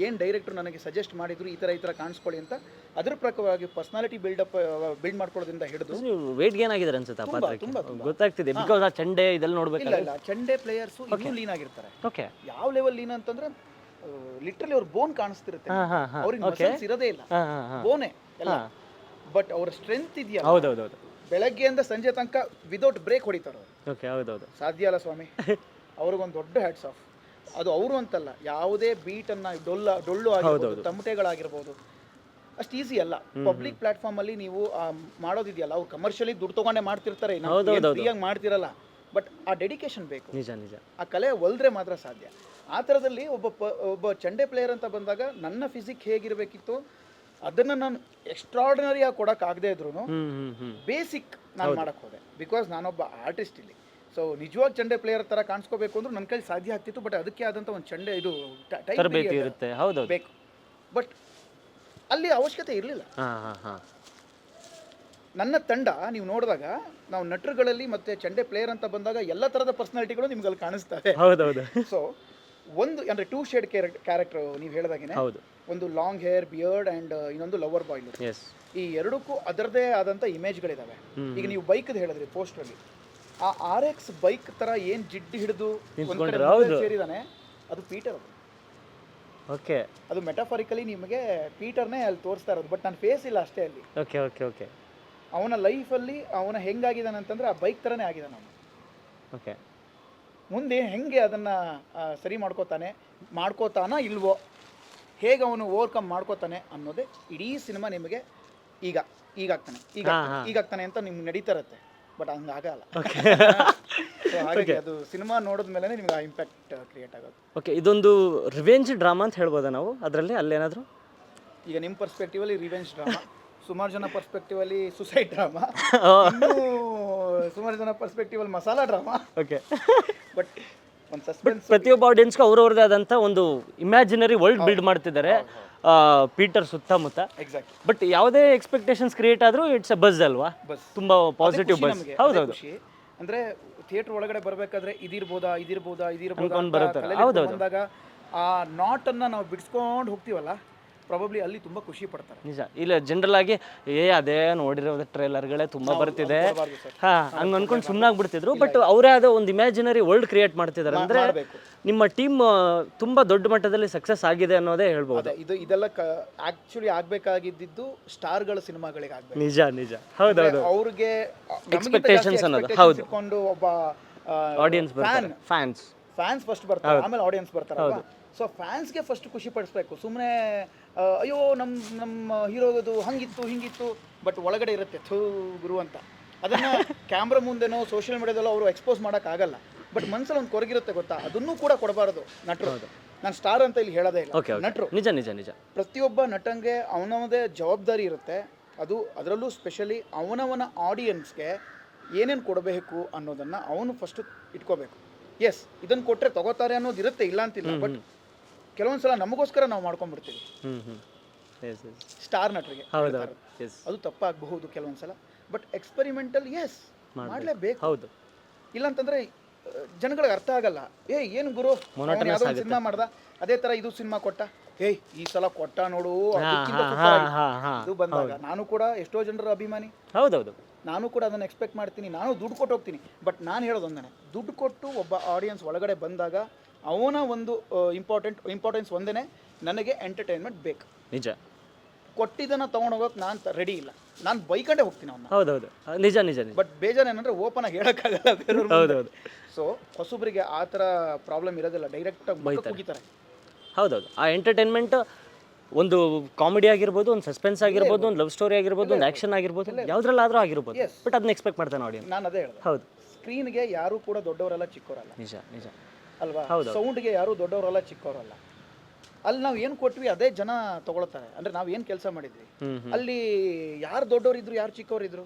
ಏನು ಡೈರೆಕ್ಟ್ರು ನನಗೆ ಸಜೆಸ್ಟ್ ಮಾಡಿದ್ರು, ಈ ಥರ ಕಾಣಿಸ್ಕೊಳ್ಳಿ ಅಂತ. ಅದ್ರ ಪ್ರಕಾರವಾಗಿ ಪರ್ಸನಾಲಿಟಿ ಬಿಲ್ಡ್ ಮಾಡ್ಕೊಳ್ಳೋದ್ರಿಂದ ಹಿಡಿದು ವೇಟ್ ಗೇನ್ ಆಗಿದ್ದಾರೆ ಅನ್ಸುತ್ತೆ. ತುಂಬ ಗೊತ್ತಾಗ್ತಿದೆ, ಬಿಕಾಸ್ ಆ ಚಂಡೆ ಇದೆಲ್ಲ ನೋಡಬೇಕು. ಇಲ್ಲ, ಚಂಡೆ ಪ್ಲೇಯರ್ಸು ಇನ್ನೂ ಲೀನ್ ಆಗಿರ್ತಾರೆ. ಓಕೆ, ಯಾವ ಲೆವೆಲ್ ಲೀನ್ ಅಂತಂದ್ರೆ ಲಿಟ್ರಲಿ ಅವ್ರ ಬೋನ್ ಕಾಣಿಸ್ತಿರುತ್ತೆ, ಅವ್ರಿಗೆ ಮಸಲ್ಸ್ ಇರೋದೇ ಇಲ್ಲ, ಬೋನೇ ಎಲ್ಲ. ಬಟ್ ಅವ್ರ ಸ್ಟ್ರೆಂತ್ ಇದೆಯಲ್ಲ, ಹೌದೌದು, ಬೆಳಗ್ಗೆಯಿಂದ ಸಂಜೆ ತನಕ ವಿದೌಟ್ ಬ್ರೇಕ್ ಹೊಡಿತಾರೆ. ಹೌದೌದು, ಸಾಧ್ಯ ಅಲ್ಲ ಸ್ವಾಮಿ. ಅವ್ರಿಗೊಂದು ದೊಡ್ಡ ಹ್ಯಾಟ್ಸ್ ಆಫ್. ಅದು ಅವರು ಅಂತಲ್ಲ, ಯಾವುದೇ ಬೀಟನ್ನು ಡೊಳ್ಳು ಆಗಿರ್ಬೋದು, ತಮಟೆಗಳಾಗಿರ್ಬೋದು, ಅಷ್ಟು ಈಸಿ ಅಲ್ಲ. ಪಬ್ಲಿಕ್ ಪ್ಲಾಟ್ಫಾರ್ಮಲ್ಲಿ ನೀವು ಮಾಡೋದಿದೆಯಲ್ಲ, ಅವ್ರು ಕಮರ್ಷಿಯಲಿ ದುಡ್ಡು ತೊಗೊಂಡೇ ಮಾಡ್ತಿರ್ತಾರೆ, ಫ್ರೀಯಾಗಿ ಮಾಡ್ತಿರಲ್ಲ. ಬಟ್ ಆ ಡೆಡಿಕೇಶನ್ ಬೇಕು, ನಿಜ ನಿಜ. ಆ ಕಲೆ ಒಲ್ದ್ರೆ ಮಾತ್ರ ಸಾಧ್ಯ. ಆ ಥರದಲ್ಲಿ ಒಬ್ಬ ಚಂಡೆ ಪ್ಲೇಯರ್ ಅಂತ ಬಂದಾಗ ನನ್ನ ಫಿಸಿಕ್ ಹೇಗಿರಬೇಕಿತ್ತು ಅದನ್ನು ನಾನು ಎಕ್ಸ್ಟ್ರಾರ್ಡಿನರಿಯಾಗಿ ಕೊಡೋಕ್ಕಾಗದೇ ಇದ್ರು ಬೇಸಿಕ್ ನಾನು ಮಾಡೋಕ್ಕೆ ಹೋದೆ. ಬಿಕಾಸ್ ನಾನೊಬ್ಬ ಆರ್ಟಿಸ್ಟ್ ಇಲ್ಲಿ. ಸೊ ನಿಜವಾಗಿ ಚಂಡೆ ಪ್ಲೇಯರ್ ಥರ ಕಾಣಿಸ್ಕೋಬೇಕು ಅಂದ್ರೆ ನನ್ನ ಕೈಲಿ ಸಾಧ್ಯ ಆಗ್ತಿತ್ತು. ಬಟ್ ಅದಕ್ಕೆ ಆದಂಥ ಒಂದು ಚಂಡೆ ಇದು ಬೇಕು. ಬಟ್ ಅಲ್ಲಿ ಅವಶ್ಯಕತೆ ಇರಲಿಲ್ಲ. ನನ್ನ ತಂಡ ನೀವು ನೋಡಿದಾಗ ನಾವು ನಟರುಗಳಲ್ಲಿ ಮತ್ತು ಚಂಡೆ ಪ್ಲೇಯರ್ ಅಂತ ಬಂದಾಗ ಎಲ್ಲ ಥರದ ಪರ್ಸನಾಲಿಟಿಗಳು ನಿಮ್ಗೆ ಅಲ್ಲಿ ಕಾಣಿಸ್ತವೆ. ಸೊ ಒಂದು ಅಂದರೆ 2 ಶೇಡ್ ಕ್ಯಾರೆಕ್ಟರ್ ನೀವು ಹೇಳಿದಾಗೇನೆ, ಒಂದು ಲಾಂಗ್ ಹೇರ್, ಬಿಯರ್ಡ್ ಆ್ಯಂಡ್ ಇನ್ನೊಂದು ಲವರ್ ಬಾಯ್ ಲುಕ್. ಈ ಎರಡಕ್ಕೂ ಅದರದೇ ಆದಂಥ ಇಮೇಜ್ಗಳಿದ್ದಾವೆ. ಈಗ ನೀವು ಬೈಕ್ದು ಹೇಳಿದ್ರಿ ಪೋಸ್ಟ್ರಲ್ಲಿ, ಆ RX ಬೈಕ್ ಥರ ಏನು ಜಿಡ್ಡು ಹಿಡಿದು ಸೇರಿದಾನೆ, ಅದು ಪೀಟರ್. ಅದು ಓಕೆ ಅದು ಮೆಟಾಫಾರಿಕಲಿ ನಿಮಗೆ ಪೀಟರ್ನೇ ಅಲ್ಲಿ ತೋರಿಸ್ತಾ ಇರೋದು. ಬಟ್ ನಾನು ಫೇಸ್ ಇಲ್ಲ ಅಷ್ಟೇ ಅಲ್ಲಿ. ಓಕೆ ಓಕೆ ಓಕೆ ಅವನ ಲೈಫಲ್ಲಿ ಅವನ ಹೆಂಗಾಗಿದ್ದಾನೆ ಅಂತಂದ್ರೆ ಆ ಬೈಕ್ ಥರನೇ ಆಗಿದ್ದಾನೆ ಅವನು. ಓಕೆ ಮುಂದೆ ಹೆಂಗೆ ಅದನ್ನು ಸರಿ ಮಾಡ್ಕೋತಾನ ಇಲ್ವೋ, ಹೇಗೆ ಅವನು ಓವರ್ಕಮ್ ಮಾಡ್ಕೋತಾನೆ ಅನ್ನೋದೇ ಇಡೀ ಸಿನಿಮಾ ನಿಮಗೆ ಈಗಾಗ್ತಾನೆ ಅಂತ ನಿಮ್ಗೆ ನಡೀತಾ ಇರುತ್ತೆ. ಬಟ್ ಹಂಗಾಗಲ್ಲ. ಸೊ ಹಾಗಾಗಿ ಅದು ಸಿನಿಮಾ ನೋಡಿದ್ಮೇಲೆ ನಿಮ್ಗೆ ಆ ಇಂಪ್ಯಾಕ್ಟ್ ಕ್ರಿಯೇಟ್ ಆಗೋದು. ಓಕೆ, ಇದೊಂದು ರಿವೆಂಜ್ ಡ್ರಾಮಾ ಅಂತ ಹೇಳ್ಬೋದಾ ನಾವು ಅದರಲ್ಲಿ? ಅಲ್ಲೇನಾದರೂ ಈಗ ನಿಮ್ಮ ಪರ್ಸ್ಪೆಕ್ಟಿವಲ್ಲಿ ರಿವೆಂಜ್ ಡ್ರಾಮಾ, ಸುಮಾರು ಜನ ಪರ್ಸ್ಪೆಕ್ಟಿವಲ್ಲಿ ಸುಸೈಡ್ ಡ್ರಾಮಾ, ಇನ್ನೂ ಸುಮಾರು ಜನ perspectively masala drama. Okay, but ಒಂದು ಸಸ್ಪೆನ್ಸ್. ಪ್ರತಿಯೊಬ್ಬ ಆಡಿಯನ್ಸ್ಗೂ ಅವ್ರವ್ರದೇ ಆದಂಥ ಒಂದು ಇಮ್ಯಾಜಿನರಿ ವರ್ಲ್ಡ್ ಬಿಲ್ಡ್ ಮಾಡ್ತಿದ್ದಾರೆ ಪೀಟರ್ ಸುತ್ತಮುತ್ತ. ಎಕ್ಸಾಕ್ಟ್. ಬಟ್ ಯಾವುದೇ ಎಕ್ಸ್ಪೆಕ್ಟೇಷನ್ಸ್ ಕ್ರಿಯೇಟ್ ಆದರೂ ಇಟ್ಸ್ ಎ ಬಸ್ ಅಲ್ವಾ? ತುಂಬ ಪಾಸಿಟಿವ್ ಬಸ್. ಹೌದೌದು. ಅಂದರೆ ಥಿಯೇಟರ್ ಒಳಗಡೆ ಬರಬೇಕಾದ್ರೆ ಇದಿರ್ಬೋದಾ ಬರುತ್ತೆ. ಹೌದೌದು. ಬಂದಾಗ ಆ ನಾಟನ್ನು ನಾವು ಬಿಡಿಸ್ಕೊಂಡು ಹೋಗ್ತೀವಲ್ಲ, ಪ್ರಾಬಬ್ಲಿ ಅಲ್ಲಿ ತುಂಬ ಖುಷಿ ಪಡ್ತಾರೆ. ನಿಜ. ಇಲ್ಲ ಜನರಲ್ ಆಗಿ ಅದೇ ನೋಡಿರೋ ಟ್ರೇಲರ್ಗಳೇ ತುಂಬ ಬರ್ತಿದೆ ಹಂಗೆ ಅನ್ಕೊಂಡು ಸುಮ್ಮನಾಗ್ಬಿಡ್ತಿದ್ರು. ಬಟ್ ಅವರೇ ಆದ ಒಂದು ಇಮ್ಯಾಜಿನರಿ ವರ್ಲ್ಡ್ ಕ್ರಿಯೇಟ್ ಮಾಡ್ತಿದ್ದಾರೆ. ಅಂದರೆ ನಿಮ್ಮ ಟೀಮ್ ತುಂಬ ದೊಡ್ಡ ಮಟ್ಟದಲ್ಲಿ ಸಕ್ಸಸ್ ಆಗಿದೆ ಅನ್ನೋದೇ ಹೇಳ್ಬೋದು. ಇದೆಲ್ಲ ಆಕ್ಚುಲಿ ಆಗಬೇಕಾಗಿದ್ದು ಸ್ಟಾರ್ಗಳ ಸಿನಿಮಾಗಳಿಗೆ ಆಗಬೇಕು. ನಿಜ ನಿಜ. ಹೌದೌದು. ಅವ್ರಿಗೆ ಎಕ್ಸ್ಪೆಕ್ಟೇಷನ್ಸ್ ಅನ್ನೋದು. ಹೌದು. ಇಟ್ಕೊಂಡು ಒಬ್ಬ ಆಡಿಯನ್ಸ್ ಫ್ಯಾನ್ಸ್ ಫಸ್ಟ್ ಬರ್ತಾರೆ, ಆಮೇಲೆ ಆಡಿಯನ್ಸ್ ಬರ್ತಾರೆ. ಸೊ ಫ್ಯಾನ್ಸ್ಗೆ ಫಸ್ಟ್ ಖುಷಿ ಪಡಿಸ್ಬೇಕು. ಸುಮ್ಮನೆ ಅಯ್ಯೋ ನಮ್ಮ ಹೀರೋದು ಹಂಗಿತ್ತು ಹಿಂಗಿತ್ತು, ಬಟ್ ಒಳಗಡೆ ಇರುತ್ತೆ ಥೂ ಗುರು ಅಂತ. ಅದನ್ನು ಕ್ಯಾಮ್ರಾ ಮುಂದೆನೋ ಸೋಷಿಯಲ್ ಮೀಡಿಯಾದಲ್ಲೋ ಅವರು ಎಕ್ಸ್ಪೋಸ್ ಮಾಡೋಕ್ಕಾಗಲ್ಲ. ಬಟ್ ಮನಸ್ಸಲ್ಲಿ ಒಂದು ಕೊರಗಿರುತ್ತೆ ಗೊತ್ತಾ, ಅದನ್ನೂ ಕೂಡ ಕೊಡಬಾರದು ನಟರು. ನಾನು ಸ್ಟಾರ್ ಅಂತ ಇಲ್ಲಿ ಹೇಳೋದೇ ಇಲ್ಲ, ನಟರು. ನಿಜ ನಿಜ ನಿಜ. ಪ್ರತಿಯೊಬ್ಬ ನಟಂಗೆ ಅವನವದೇ ಜವಾಬ್ದಾರಿ ಇರುತ್ತೆ. ಅದರಲ್ಲೂ ಸ್ಪೆಷಲಿ ಅವನವನ ಆಡಿಯನ್ಸ್ಗೆ ಏನೇನು ಕೊಡಬೇಕು ಅನ್ನೋದನ್ನು ಅವನು ಫಸ್ಟು ಇಟ್ಕೋಬೇಕು. ಎಸ್, ಇದನ್ನು ಕೊಟ್ಟರೆ ತಗೋತಾರೆ ಅನ್ನೋದು ಇರುತ್ತೆ, ಇಲ್ಲ ಅಂತಿಲ್ಲ. ಬಟ್ ಕೆಲವೊಂದು ಸಲ ನಮಗೋಸ್ಕರ ನಾವು ಮಾಡ್ಕೊಂಡ್ಬಿಡ್ತೀವಿ ಸ್ಟಾರ್ ನಟರಿಗೆ. ಅದು ತಪ್ಪಾಗಬಹುದು ಕೆಲವೊಂದು ಸಲ. ಬಟ್ ಎಕ್ಸ್ಪೆರಿಮೆಂಟಲ್ ಮಾಡಲೇಬೇಕು. ಹೌದು. ಇಲ್ಲಾಂತಂದ್ರೆ ಜನಗಳಿಗೆ ಅರ್ಥ ಆಗಲ್ಲ. ಏನು ಗುರು ಯಾವುದೋ ಸಿನಿಮಾ ಮಾಡ್ದ, ಅದೇ ಥರ ಇದು ಸಿನಿಮಾ ಕೊಟ್ಟ, ಈ ಸಲ ಕೊಟ್ಟ ನೋಡು ಇದು ಬಂದಾಗ. ನಾನು ಕೂಡ ಎಷ್ಟೋ ಜನರ ಅಭಿಮಾನಿ. ಹೌದೌದು. ನಾನು ಕೂಡ ಅದನ್ನು ಎಕ್ಸ್ಪೆಕ್ಟ್ ಮಾಡ್ತೀನಿ, ನಾನು ದುಡ್ಡು ಕೊಟ್ಟು ಹೋಗ್ತೀನಿ. ಬಟ್ ನಾನು ಹೇಳೋದೊಂದೇ, ದುಡ್ಡು ಕೊಟ್ಟು ಒಬ್ಬ ಆಡಿಯನ್ಸ್ ಒಳಗಡೆ ಬಂದಾಗ ಅವನ ಒಂದು ಇಂಪಾರ್ಟೆನ್ಸ್ ಒಂದೇ, ನನಗೆ ಎಂಟರ್ಟೈನ್ಮೆಂಟ್ ಬೇಕು. ನಿಜ. ಕೊಟ್ಟಿದ್ದನ್ನು ತೊಗೊಂಡೋಗೋಕೆ ನಾನು ರೆಡಿ ಇಲ್ಲ, ನಾನು ಬೈಕಂಡೇ ಹೋಗ್ತೀನಿ ಅವನ್ನ. ಹೌದೌದು. ನಿಜ ನಿಜ. ಬಟ್ ಬೇಜಾರೇನಂದ್ರೆ ಓಪನ್ ಆಗಿ ಹೇಳೋಕ್ಕಾಗಲ್ಲ ಬೇರೆಯವ್ರು. ಹೌದೌದು. ಸೊ ಹೊಸಬ್ರಿಗೆ ಆ ಥರ ಪ್ರಾಬ್ಲಮ್ ಇರೋದಿಲ್ಲ, ಡೈರೆಕ್ಟಾಗಿ ಹೋಗಿತಾರೆ. ಹೌದೌದು. ಆ ಎಂಟರ್ಟೈನ್ಮೆಂಟ್ ಒಂದು ಕಾಮಿಡಿ ಆಗಿರ್ಬೋದು, ಒಂದು ಸಸ್ಪೆನ್ಸ್ ಆಗಿರ್ಬೋದು, ಒಂದು ಲವ್ ಸ್ಟೋರಿ ಆಗಿರ್ಬೋದು, ಒಂದು ಆ್ಯಕ್ಷನ್ ಆಗಿರ್ಬೋದು, ಯಾವುದ್ರಲ್ಲಾದರೂ ಆಗಿರ್ಬೋದು. ಬಟ್ ಅದನ್ನ ಎಕ್ಸ್ಪೆಕ್ಟ್ ಮಾಡ್ತಾನೆ ಆಡಿಯನ್ಸ್. ನಾನು ಅದೇ ಹೇಳಿದೆ. ಹೌದು. ಸ್ಕ್ರೀನ್ಗೆ ಯಾರು ಕೂಡ ದೊಡ್ಡವರಲ್ಲ ಚಿಕ್ಕವರಲ್ಲ. ನಿಜ ನಿಜ ಅಲ್ವಾ? ಸೌಂಡ್ಗೆ ಯಾರು ದೊಡ್ಡವರಲ್ಲ ಚಿಕ್ಕವರಲ್ಲ. ಅಲ್ಲಿ ನಾವು ಏನು ಕೊಟ್ವಿ ಅದೇ ಜನ ತಗೊಳ್ತಾರೆ. ಅಂದರೆ ನಾವು ಏನು ಕೆಲಸ ಮಾಡಿದ್ವಿ ಅಲ್ಲಿ, ಯಾರು ದೊಡ್ಡವರಿದ್ರು ಯಾರು ಚಿಕ್ಕವರಿದ್ರು,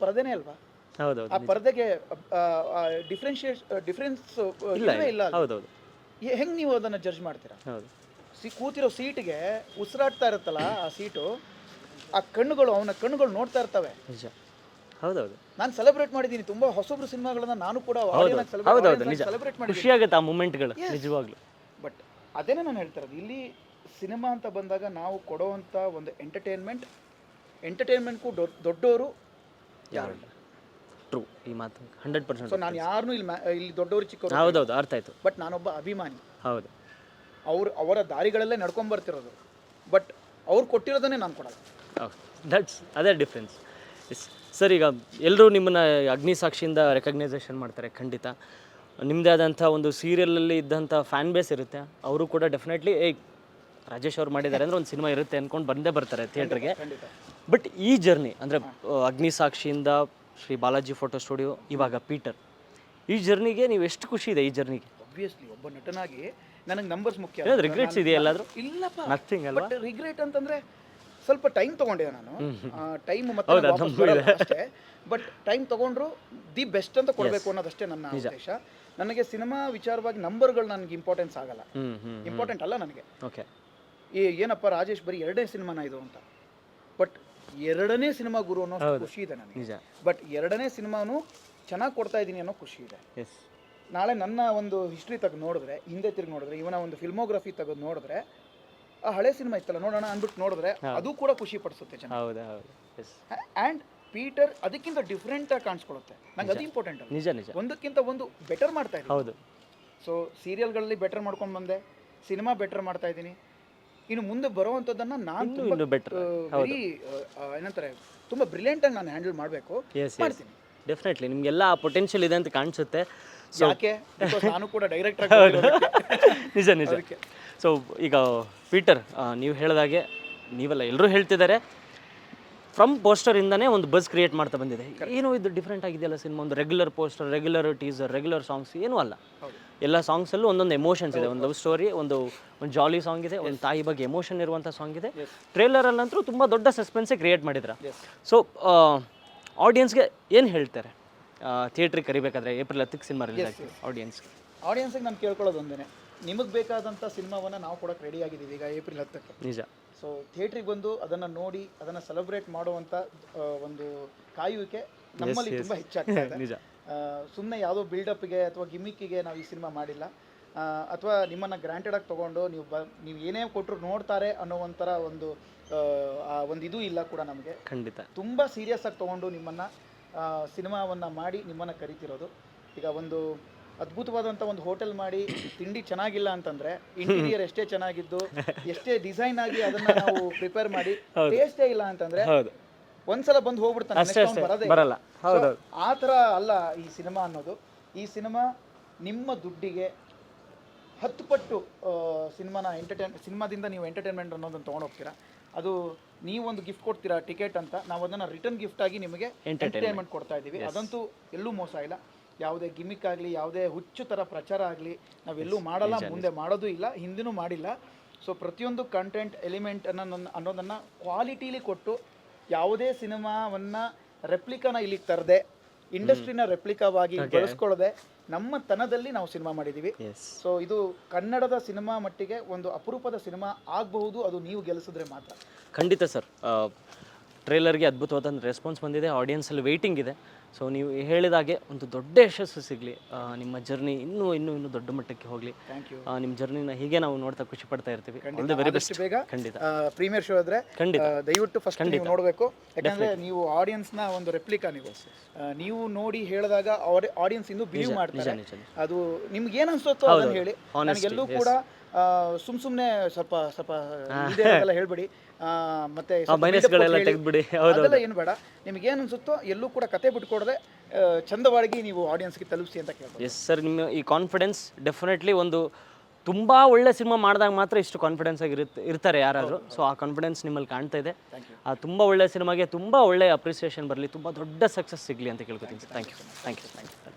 ಪರದೆನೇ ಅಲ್ವಾ? ಹೌದೌದು. ಆ ಪರದೆಗೆ ಡಿಫ್ರೆನ್ಸ್ ಇಲ್ಲ. ಹೌದೌದು. ಹೆಂಗೆ ನೀವು ಅದನ್ನು ಜಡ್ಜ್ ಮಾಡ್ತೀರಾ? ಹೌದು. ಕೂತಿರೋ ಸೀಟ್ಗೆ ಉಸಿರಾಡ್ತಾ ಇರುತ್ತಲ್ಲ ಆ ಸೀಟು, ಆ ಕಣ್ಣುಗಳು, ಅವನ ಕಣ್ಣುಗಳು ನೋಡ್ತಾ ಇರ್ತವೆ. ನಿಜ. ಹೌದೌದು. ನಾನು ಸೆಲೆಬ್ರೇಟ್ ಮಾಡಿದ್ದೀನಿ ತುಂಬಾ ಹೊಸಬ್ರು ಸಿನಿಮಾಗಳನ್ನ, ನಾನು ಕೂಡ ಸೆಲೆಬ್ರೇಟ್ ಮಾಡಿ ಖುಷಿ ಆಗುತ್ತೆ ಆ ಮೂಮೆಂಟ್ಗಳು ನಿಜವಾಗ್ಲೂ. ಬಟ್ ಅದೇನೇ ನಾನು ಹೇಳ್ತಾ ಇರೋದು, ಇಲ್ಲಿ ಸಿನಿಮಾ ಅಂತ ಬಂದಾಗ ನಾವು ಕೊಡೋವಂಥ ಒಂದು ಎಂಟರ್ಟೈನ್ಮೆಂಟ್ಗೂ ದೊಡ್ಡವರು ಯಾರು? ಟ್ರೂ, ಈ ಮಾತು 100%. ಸೊ ನಾನು ಯಾರನ್ನೂ ಇಲ್ಲಿ ದೊಡ್ಡವರು ಚಿಕ್ಕವರು. ಹೌದೌದು, ಅರ್ಥ ಆಯ್ತು. ಬಟ್ ನಾನೊಬ್ಬ ಅಭಿಮಾನಿ. ಹೌದು. ಅವರ ದಾರಿಗಳಲ್ಲೇ ನಡ್ಕೊಂಬರ್ತಿರೋದು. ಬಟ್ ಅವ್ರು ಕೊಟ್ಟಿರೋದನ್ನೇ ನಾನು ಕೊಡಲ್ಲ. ಅದೇ ಡಿಫ್ರೆನ್ಸ್. ಸರ್, ಈಗ ಎಲ್ಲರೂ ನಿಮ್ಮನ್ನು ಅಗ್ನಿಸಾಕ್ಷಿಯಿಂದ ರೆಕಗ್ನೈಸೇಷನ್ ಮಾಡ್ತಾರೆ. ಖಂಡಿತ ನಿಮ್ಮದೇ ಆದಂಥ ಒಂದು ಸೀರಿಯಲಲ್ಲಿ ಇದ್ದಂಥ ಫ್ಯಾನ್ ಬೇಸ್ ಇರುತ್ತೆ. ಅವರು ಕೂಡ ಡೆಫಿನೆಟ್ಲಿ ರಾಜೇಶ್ ಅವ್ರು ಮಾಡಿದ್ದಾರೆ ಅಂದರೆ ಒಂದು ಸಿನಿಮಾ ಇರುತ್ತೆ ಅಂದ್ಕೊಂಡು ಬಂದೇ ಬರ್ತಾರೆ ಥಿಯೇಟ್ರಿಗೆ. ಬಟ್ ಈ ಜರ್ನಿ ಅಂದರೆ ಅಗ್ನಿಸಾಕ್ಷಿಯಿಂದ ಶ್ರೀ ಬಾಲಾಜಿ ಫೋಟೋ ಸ್ಟುಡಿಯೋ, ಇವಾಗ ಪೀಟರ್, ಈ ಜರ್ನಿಗೆ ನೀವು ಎಷ್ಟು ಖುಷಿ ಇದೆ? ಈ ಜರ್ನಿಗೆ ಒಬ್ವಿಯಸ್ಲಿ ಒಬ್ಬ ನಟನಾಗಿ ನನಗೆ ನಂಬರ್ಸ್ ಮುಖ್ಯ. ರಿಗ್ರೆಟ್ಸ್ ಇದೆಯಾ ಎಲ್ಲಾದರೂ? ಇಲ್ಲಪ್ಪ, ನಥಿಂಗ್ ಅಲ್ವಾ? ಬಟ್ ರಿಗ್ರೆಟ್ ಅಂತಂದರೆ ಸ್ವಲ್ಪ ಟೈಮ್ ತೊಗೊಂಡಿದ್ದೆ ನಾನು. ಟೈಮ್ ಮತ್ತೆ ಅಷ್ಟೇ. ಬಟ್ ಟೈಮ್ ತೊಗೊಂಡ್ರು ದಿ ಬೆಸ್ಟ್ ಅಂತ ಕೊಡಬೇಕು ಅನ್ನೋದಷ್ಟೇ ನನ್ನ ಉದ್ದೇಶ. ನನಗೆ ಸಿನಿಮಾ ವಿಚಾರವಾಗಿ ನಂಬರ್ಗಳು ನನಗೆ ಇಂಪಾರ್ಟೆನ್ಸ್ ಆಗಲ್ಲ, ಇಂಪಾರ್ಟೆಂಟ್ ಅಲ್ಲ ನನಗೆ. ಓಕೆ, ಏನಪ್ಪ ರಾಜೇಶ್ ಬರೀ 2ನೇ ಸಿನಿಮಾನ ಇದು ಅಂತ. ಬಟ್ 2ನೇ ಸಿನಿಮಾ ಗುರು ಅನ್ನೋ ಖುಷಿ ಇದೆ ನನಗೆ. ಬಟ್ 2ನೇ ಸಿನಿಮಾನು ಚೆನ್ನಾಗಿ ಕೊಡ್ತಾ ಇದ್ದೀನಿ ಅನ್ನೋ ಖುಷಿ ಇದೆ. ನಾಳೆ ನನ್ನ ಒಂದು ಹಿಸ್ಟ್ರಿ ತೆಗೆದು ನೋಡಿದ್ರೆ, ಹಿಂದೆ ತಿರುಗಿ ನೋಡಿದ್ರೆ, ಇವನ ಒಂದು ಫಿಲ್ಮೋಗ್ರಫಿ ತೆಗೆದು ನೋಡಿದ್ರೆ, ಆ ಹಳೆ ಸಿನಿಮಾ ಇತ್ತಲ್ಲ ನೋಡೋಣ ಅಂದ್ಬಿಟ್ಟು ನೋಡಿದ್ರೆ ಅದು ಕೂಡ ಖುಷಿ ಪಡಿಸುತ್ತೆ ಜನ. ಆ್ಯಂಡ್ ಪೀಟರ್ ಅದಕ್ಕಿಂತ ಡಿಫ್ರೆಂಟ್ ಆಗಿ ಕಾಣಿಸ್ಕೊಳ್ಳುತ್ತೆ. ನಂಗೆ ಅದು ಇಂಪಾರ್ಟೆಂಟ್. ನಿಜ ನಿಜ. ಒಂದಕ್ಕಿಂತ ಒಂದು ಬೆಟರ್ ಮಾಡ್ತಾ ಇದೆ. ಹೌದು. ಸೊ ಸೀರಿಯಲ್ಗಳಲ್ಲಿ ಬೆಟರ್ ಮಾಡ್ಕೊಂಡು ಬಂದೆ, ಸಿನಿಮಾ ಬೆಟರ್ ಮಾಡ್ತಾ ಇದ್ದೀನಿ. ಇನ್ನು ಮುಂದೆ ಬರುವಂಥದ್ದನ್ನು ನಾನು ಇನ್ನು ಬೆಟರ್ ವೆರಿ ಏನಂತಾರೆ ತುಂಬ ಬ್ರಿಲಿಯಂಟಾಗಿ ನಾನು ಹ್ಯಾಂಡಲ್ ಮಾಡಬೇಕು, ಮಾಡ್ತೀನಿ. ಡೆಫಿನೆಟ್ಲಿ ನಿಮಗೆಲ್ಲ ಪೊಟೆನ್ಷಿಯಲ್ ಇದೆ ಅಂತ ಕಾಣಿಸುತ್ತೆ. ಯಾಕೆ Because ನಾನು ಕೂಡ ಡೈರೆಕ್ಟರ್ ನಿಜ ನಿಜ. ಸೊ ಈಗ ಪೀಟರ್, ನೀವು ಹೇಳಿದಾಗೆ ನೀವೆಲ್ಲ ಎಲ್ಲರೂ ಹೇಳ್ತಿದ್ದಾರೆ, ಫ್ರಮ್ ಪೋಸ್ಟರಿಂದನೇ ಒಂದು ಬಸ್ ಕ್ರಿಯೇಟ್ ಮಾಡ್ತಾ ಬಂದಿದೆ. ಏನೋ ಇದು ಡಿಫ್ರೆಂಟ್ ಆಗಿದೆಯಲ್ಲ ಸಿನಿಮಾ, ಒಂದು regular poster, regular teaser, regular songs ಏನೂ ಅಲ್ಲ. ಎಲ್ಲ ಸಾಂಗ್ಸಲ್ಲೂ ಒಂದೊಂದು ಎಮೋಷನ್ಸ್ ಇದೆ. ಒಂದು ಲವ್ ಸ್ಟೋರಿ, ಒಂದು ಜಾಲಿ ಸಾಂಗ್ ಇದೆ, ಒಂದು ತಾಯಿ ಬಗ್ಗೆ ಎಮೋಷನ್ ಇರುವಂಥ ಸಾಂಗ್ ಇದೆ. ಟ್ರೇಲರಲ್ಲಂತೂ ತುಂಬ ದೊಡ್ಡ ಸಸ್ಪೆನ್ಸೇ ಕ್ರಿಯೇಟ್ ಮಾಡಿದ್ರ. ಸೊ ಆಡಿಯನ್ಸ್ಗೆ ಏನು ಹೇಳ್ತಾರೆ ಥಿಯೇಟ್ರಿಗೆ ಕರಿಬೇಕಾದ್ರೆ? ಏಪ್ರಿಲ್ 10ಕ್ಕೆ ಸಿನಿಮಾ ರಿಲೀಸ್ ಆಗ್ತದೆ. ಆಡಿಯನ್ಸಿಗೆ ನಾನು ಕೇಳ್ಕೊಳ್ಳೋದು ಒಂದೇ, ನಿಮಗೆ ಬೇಕಾದಂಥ ಸಿನಿಮಾವನ್ನು ನಾವು ಕೊಡೋಕೆ ರೆಡಿ ಆಗಿದ್ದೀವಿ ಈಗ ಏಪ್ರಿಲ್ 10ಕ್ಕೆ. ನಿಜ. ಸೊ ಥಿಯೇಟ್ರಿಗೆ ಬಂದು ಅದನ್ನು ನೋಡಿ ಅದನ್ನು ಸೆಲೆಬ್ರೇಟ್ ಮಾಡುವಂಥ ಒಂದು ಕಾಯುವಿಕೆ ನಮ್ಮಲ್ಲಿ ತುಂಬ ಹೆಚ್ಚಾಗ್ತಾ ಇದೆ. ನಿಜ. ಸುಮ್ಮನೆ ಯಾವುದೋ ಬಿಲ್ಡಪ್ಗೆ ಅಥವಾ ಗಿಮ್ಮಿಕ್ಕಿಗೆ ನಾವು ಈ ಸಿನಿಮಾ ಮಾಡಿಲ್ಲ, ಅಥವಾ ನಿಮ್ಮನ್ನು ಗ್ರಾಂಟೆಡಾಗಿ ತೊಗೊಂಡು ನೀವು ಏನೇ ಕೊಟ್ಟರು ನೋಡ್ತಾರೆ ಅನ್ನೋ ಒಂಥರ ಒಂದು ಇದು ಇಲ್ಲ ಕೂಡ ನಮಗೆ. ಖಂಡಿತ ತುಂಬ ಸೀರಿಯಸ್ ಆಗಿ ತೊಗೊಂಡು ನಿಮ್ಮನ್ನು ಸಿನಿಮಾವನ್ನು ಮಾಡಿ ನಿಮ್ಮನ್ನು ಕರಿತಿರೋದು. ಈಗ ಒಂದು ಅದ್ಭುತವಾದಂಥ ಒಂದು ಹೋಟೆಲ್ ಮಾಡಿ ತಿಂಡಿ ಚೆನ್ನಾಗಿಲ್ಲ ಅಂತಂದರೆ ಇಂಟೀರಿಯರ್ ಎಷ್ಟೇ ಚೆನ್ನಾಗಿದ್ದು ಎಷ್ಟೇ ಡಿಸೈನ್ ಆಗಿ ಅದನ್ನು ನಾವು ಪ್ರಿಪೇರ್ ಮಾಡಿ ಟೇಸ್ಟೇ ಇಲ್ಲ ಅಂತಂದರೆ ಒಂದ್ಸಲ ಬಂದು ಹೋಗ್ಬಿಡ್ತಾನೆ, ಬರಲ್ಲ. ಆ ಥರ ಅಲ್ಲ ಈ ಸಿನಿಮಾ ಅನ್ನೋದು. ಈ ಸಿನಿಮಾ ನಿಮ್ಮ ದುಡ್ಡಿಗೆ 10 ಪಟ್ಟು ಸಿನಿಮಾದಿಂದ ನೀವು ಎಂಟರ್ಟೈನ್ಮೆಂಟ್ ಅನ್ನೋದನ್ನು ತೊಗೊಂಡು ಹೋಗ್ತೀರಾ. ಅದು ನೀವೊಂದು ಗಿಫ್ಟ್ ಕೊಡ್ತೀರಾ ಟಿಕೆಟ್ ಅಂತ, ನಾವು ಅದನ್ನು ರಿಟರ್ನ್ ಗಿಫ್ಟ್ ಆಗಿ ನಿಮಗೆ ಎಂಟರ್ಟೈನ್ಮೆಂಟ್ ಕೊಡ್ತಾ ಇದ್ದೀವಿ. ಅದಂತೂ ಎಲ್ಲೂ ಮೋಸ ಇಲ್ಲ. ಯಾವುದೇ ಗಿಮಿಕ್ ಆಗಲಿ, ಯಾವುದೇ ಹುಚ್ಚು ಥರ ಪ್ರಚಾರ ಆಗಲಿ ನಾವೆಲ್ಲೂ ಮಾಡಲ್ಲ, ಮುಂದೆ ಮಾಡೋದು ಇಲ್ಲ, ಹಿಂದಿನೂ ಮಾಡಿಲ್ಲ. ಸೊ ಪ್ರತಿಯೊಂದು ಕಂಟೆಂಟ್ ಎಲಿಮೆಂಟ್ ಅನ್ನೋದನ್ನು ಕ್ವಾಲಿಟೀಲಿ ಕೊಟ್ಟು ಯಾವುದೇ ಸಿನಿಮಾವನ್ನು ರೆಪ್ಲಿಕಾನ ಇಲ್ಲಿಗೆ ತರದೆ, ಇಂಡಸ್ಟ್ರಿನ ರೆಪ್ಲಿಕಾವಾಗಿ ಬಳಸ್ಕೊಳ್ಳದೆ ನಮ್ಮ ತನದಲ್ಲಿ ನಾವು ಸಿನಿಮಾ ಮಾಡಿದ್ದೀವಿ. ಸೊ ಇದು ಕನ್ನಡದ ಸಿನಿಮಾ ಮಟ್ಟಿಗೆ ಒಂದು ಅಪರೂಪದ ಸಿನಿಮಾ ಆಗಬಹುದು, ಅದು ನೀವು ಗೆಲ್ಲಿಸಿದ್ರೆ ಮಾತ್ರ. ಖಂಡಿತ ಸರ್. ಟ್ರೇಲರ್ಗೆ ಅದ್ಭುತವಾದ ರೆಸ್ಪಾನ್ಸ್ ಬಂದಿದೆ, ಆಡಿಯನ್ಸಲ್ಲಿ ವೆಯ್ಟಿಂಗ್ ಇದೆ. ಸೊ ನೀವು ಹೇಳಿದಾಗೆ ಒಂದು ದೊಡ್ಡ ಯಶಸ್ಸು ಸಿಗಲಿ, ನಿಮ್ಮ ಜರ್ನಿ ಇನ್ನೂ ದೊಡ್ಡ ಮಟ್ಟಕ್ಕೆ ಹೋಗಲಿ. ನಿಮ್ಮ ಜರ್ನಿನ ಹೀಗೆ ನಾವು ನೋಡ್ತಾ ಖುಷಿ ಪಡ್ತಾ ಇರ್ತೀವಿ. Very best. ಬೇಗ ಖಂಡಿತ ಪ್ರೀಮಿಯರ್ ಶೋ ಇದ್ರೆ ದಯವಿಟ್ಟು ಫಸ್ಟ್ ನೀವು ನೋಡಬೇಕು. ಯಾಕಂದ್ರೆ ನೀವು ಆಡಿಯನ್ಸ್ನ ಒಂದು ರೆಪ್ಲಿಕಾ, ನೀವು ನೋಡಿ ಹೇಳಿದಾಗ ಆಡಿಯನ್ಸ್ ಇನ್ನೂ ಬಿಲೀವ್ ಮಾಡ್ತಾರೆ. ಅದು ನಿಮ್ಗೆ ಏನು ಅನ್ಸುತ್ತೋ ಅದನ್ನು ಹೇಳಿ. ನನಗೆಲ್ಲೂ ಕೂಡ ಸುಮ್ಮನೆ ಸ್ವಲ್ಪ ಇದೆಲ್ಲ ಹೇಳ್ಬೇಡಿ, ಮತ್ತೆ ಅದೆಲ್ಲ ಏನು ಬೇಡ. ನಿಮ್ಗೆ ಏನು ಅನ್ಸುತ್ತೋ ಎಲ್ಲೂ ಕೂಡ ಕತೆ ಬಿಟ್ಕೊಡದೆ ಚಂದವಾಗಿ ನೀವು ಆಡಿಯನ್ಸ್ಗೆ ತಲುಪಿಸಿ ಅಂತ ಕೇಳ್ಬೋದು. ಎಸ್ ಸರ್, ನಿಮ್ಮ ಈ ಕಾನ್ಫಿಡೆನ್ಸ್ ಡೆಫಿನೆಟ್ಲಿ ಒಂದು ತುಂಬ ಒಳ್ಳೆ ಸಿನಿಮಾ ಮಾಡಿದಾಗ ಮಾತ್ರ ಇಷ್ಟು ಕಾನ್ಫಿಡೆನ್ಸ್ ಆಗಿ ಇರ್ತಾರೆ ಯಾರಾದರೂ. ಸೊ ಆ ಕಾನ್ಫಿಡೆನ್ಸ್ ನಿಮ್ಮಲ್ಲಿ ಕಾಣ್ತಾ ಇದೆ. ಆ ತುಂಬ ಒಳ್ಳೆ ಸಿನಿಮಾಗೆ ತುಂಬ ಒಳ್ಳೆ ಅಪ್ರಿಸಿಯೇಷನ್ ಬರಲಿ, ತುಂಬ ದೊಡ್ಡ ಸಕ್ಸಸ್ ಸಿಗಲಿ ಅಂತ ಕೇಳ್ಕೊತೀನಿ. Thank you.